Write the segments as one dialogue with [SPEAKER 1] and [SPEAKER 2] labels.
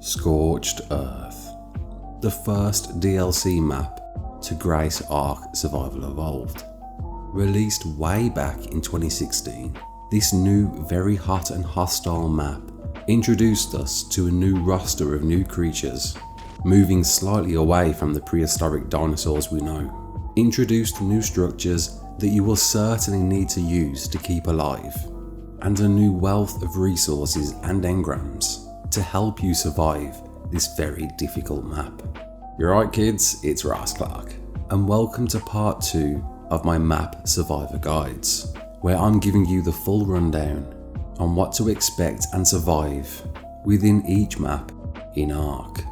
[SPEAKER 1] Scorched Earth, the first DLC map to grace ARK Survival Evolved. Released way back in 2016, this new, very hot and hostile map introduced us to a new roster of new creatures, moving slightly away from the prehistoric dinosaurs we know. Introduced new structures that you will certainly need to use to keep alive, and a new wealth of resources and engrams to help you survive this very difficult map. You're right kids, it's Raasclark, and welcome to part 2 of my map survivor guides, where I'm giving you the full rundown on what to expect and survive within each map in ARK.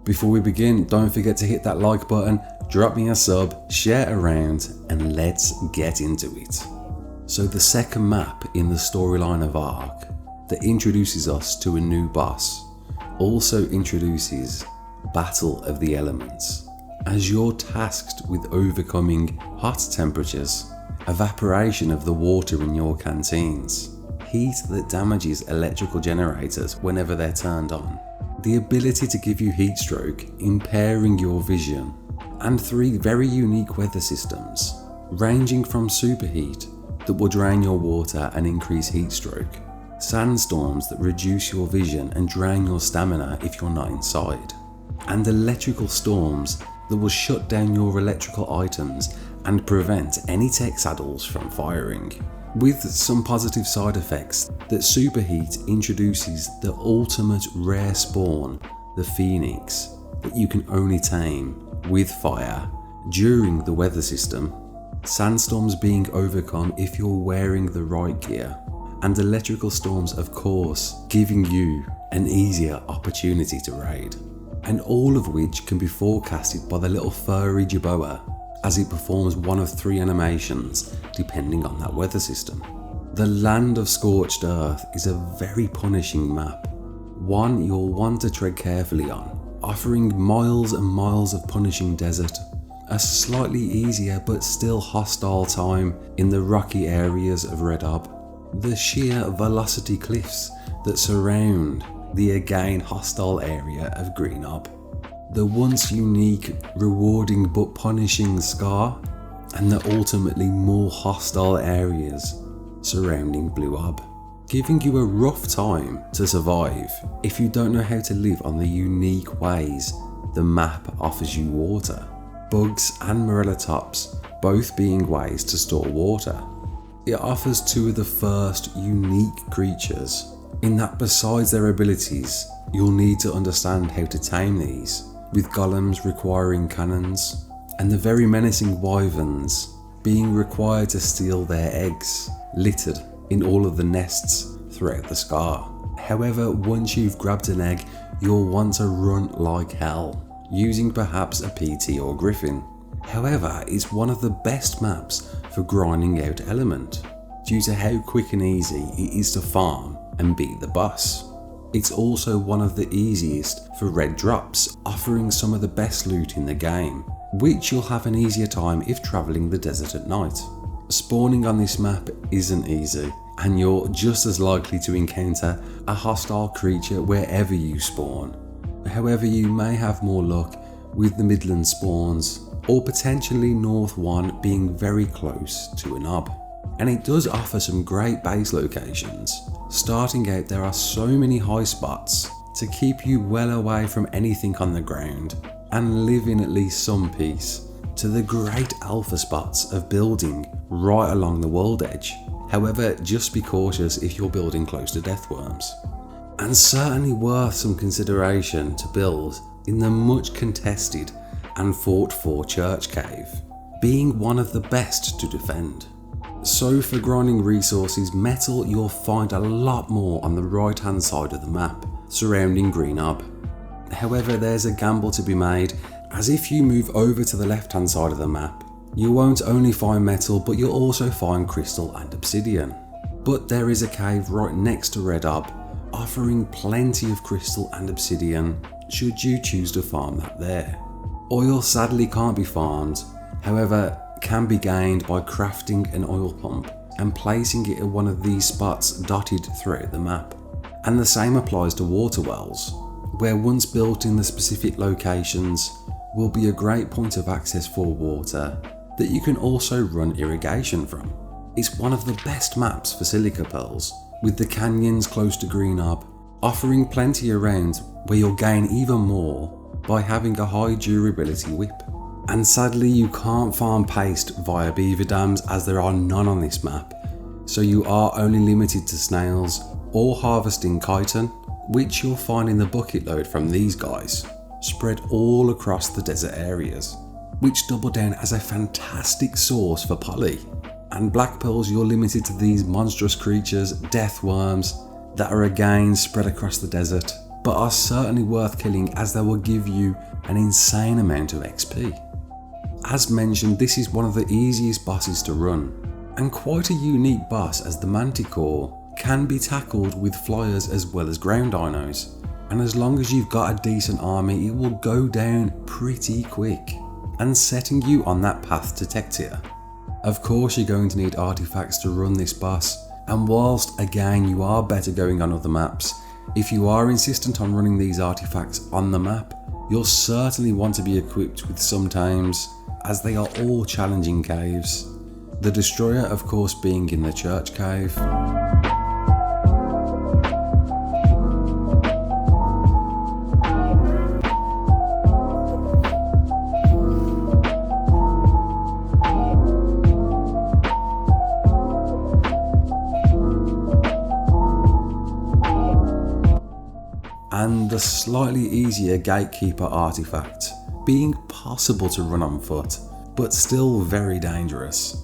[SPEAKER 1] Before we begin, don't forget to hit that like button, drop me a sub, share around, and let's get into it. So the second map in the storyline of ARK that introduces us to a new boss also introduces Battle of the Elements, as you're tasked with overcoming hot temperatures, evaporation of the water in your canteens, heat that damages electrical generators whenever they're turned on, the ability to give you heat stroke, impairing your vision, and 3 very unique weather systems, ranging from superheat that will drain your water and increase heat stroke, sandstorms that reduce your vision and drain your stamina if you're not inside, and electrical storms that will shut down your electrical items and prevent any tech saddles from firing. With some positive side effects that superheat introduces the ultimate rare spawn, the Phoenix, that you can only tame with fire during the weather system, sandstorms being overcome if you're wearing the right gear, and electrical storms of course giving you an easier opportunity to raid, and all of which can be forecasted by the little furry Jerboa as it performs one of 3 animations depending on that weather system. The land of Scorched Earth is a very punishing map, one you'll want to tread carefully on, offering miles and miles of punishing desert, a slightly easier but still hostile time in the rocky areas of Red Ob, the sheer velocity cliffs that surround the again hostile area of Green Ob, the once unique, rewarding but punishing Scar, and the ultimately more hostile areas surrounding Blue Ob, giving you a rough time to survive if you don't know how to live on the unique ways the map offers you water. Bugs and Morella tops both being ways to store water. It offers 2 of the first unique creatures, in that besides their abilities, you'll need to understand how to tame these, with golems requiring cannons, and the very menacing wyverns being required to steal their eggs, littered in all of the nests throughout the Scar. However, once you've grabbed an egg, you'll want to run like hell, using perhaps a PT or Griffin. However, it's one of the best maps for grinding out element, due to how quick and easy it is to farm and beat the boss. It's also one of the easiest for red drops, offering some of the best loot in the game, which you'll have an easier time if travelling the desert at night. Spawning on this map isn't easy, and you're just as likely to encounter a hostile creature wherever you spawn. However, you may have more luck with the Midland spawns, or potentially North 1 being very close to an Ob. And it does offer some great base locations. Starting out, there are so many high spots to keep you well away from anything on the ground and live in at least some peace, to the great alpha spots of building right along the world edge. However, just be cautious if you're building close to deathworms. And certainly worth some consideration to build in the much contested and fought for church cave, being one of the best to defend. So for grinding resources, metal you'll find a lot more on the right hand side of the map surrounding Green Ob. However, there's a gamble to be made, as if you move over to the left hand side of the map, you won't only find metal but you'll also find crystal and obsidian. But there is a cave right next to Red Ob, offering plenty of crystal and obsidian should you choose to farm that there. Oil sadly can't be farmed, however can be gained by crafting an oil pump and placing it at one of these spots dotted throughout the map. And the same applies to water wells. where once built in the specific locations will be a great point of access for water that you can also run irrigation from. It's one of the best maps for silica pearls, with the canyons close to Green Ob offering plenty around where you'll gain even more by having a high durability whip. And sadly you can't farm paste via beaver dams as there are none on this map, so you are only limited to snails or harvesting chitin, which you'll find in the bucket load from these guys, spread all across the desert areas, which double down as a fantastic source for poly. And black pearls, you're limited to these monstrous creatures, death worms, that are again spread across the desert, but are certainly worth killing as they will give you an insane amount of XP. As mentioned, this is one of the easiest bosses to run, and quite a unique boss as the Manticore can be tackled with flyers as well as ground dinos, and as long as you've got a decent army it will go down pretty quick, and setting you on that path to tech tier. Of course you're going to need artifacts to run this boss, and whilst again you are better going on other maps, if you are insistent on running these artifacts on the map, you'll certainly want to be equipped with some times, as they are all challenging caves. The Destroyer of course being in the Church Cave. And the slightly easier Gatekeeper artifact, being possible to run on foot, but still very dangerous.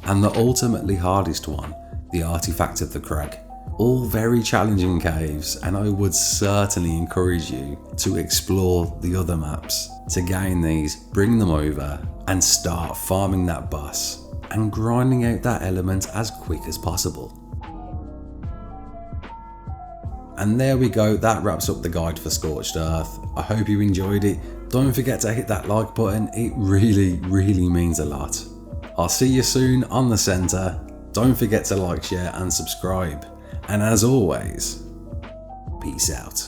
[SPEAKER 1] And the ultimately hardest one, the Artifact of the Crag. All very challenging caves, and I would certainly encourage you to explore the other maps to gain these, bring them over and start farming that boss and grinding out that element as quick as possible. And there we go, that wraps up the guide for Scorched Earth. I hope you enjoyed it. Don't forget to hit that like button, it really means a lot. I'll see you soon on the centre. Don't forget to like, share and subscribe. And as always, peace out.